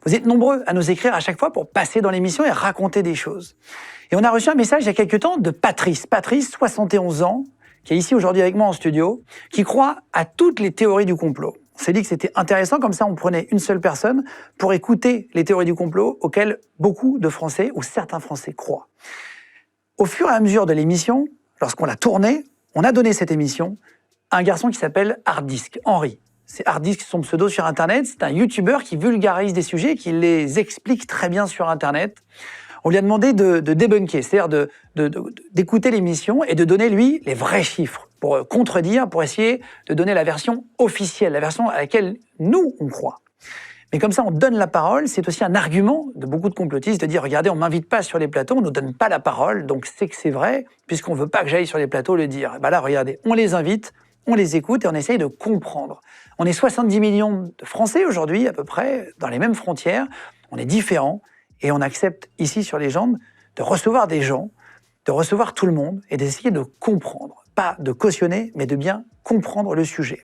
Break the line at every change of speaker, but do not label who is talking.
Vous êtes nombreux à nous écrire à chaque fois pour passer dans l'émission et raconter des choses. Et on a reçu un message il y a quelques temps de Patrice. Patrice, 71 ans, qui est ici aujourd'hui avec moi en studio, qui croit à toutes les théories du complot. On s'est dit que c'était intéressant, comme ça on prenait une seule personne pour écouter les théories du complot auxquelles beaucoup de Français ou certains Français croient. Au fur et à mesure de l'émission, lorsqu'on l'a tournée, on a donné cette émission à un garçon qui s'appelle Harddisk, Henri. C'est Harddisk, son pseudo sur Internet. C'est un youtubeur qui vulgarise des sujets, qui les explique très bien sur Internet. On lui a demandé de débunker, c'est-à-dire d'écouter l'émission et de donner, lui, les vrais chiffres pour contredire, pour essayer de donner la version officielle, la version à laquelle nous, on croit. Mais comme ça, on donne la parole. C'est aussi un argument de beaucoup de complotistes de dire « Regardez, on ne m'invite pas sur les plateaux, on ne nous donne pas la parole, donc c'est que c'est vrai, puisqu'on ne veut pas que j'aille sur les plateaux le dire. » Ben là, regardez, on les invite, on les écoute et on essaye de comprendre. On est 70 millions de Français aujourd'hui, à peu près, dans les mêmes frontières. On est différents et on accepte ici sur Légende de recevoir des gens, de recevoir tout le monde et d'essayer de comprendre. Pas de cautionner, mais de bien comprendre le sujet.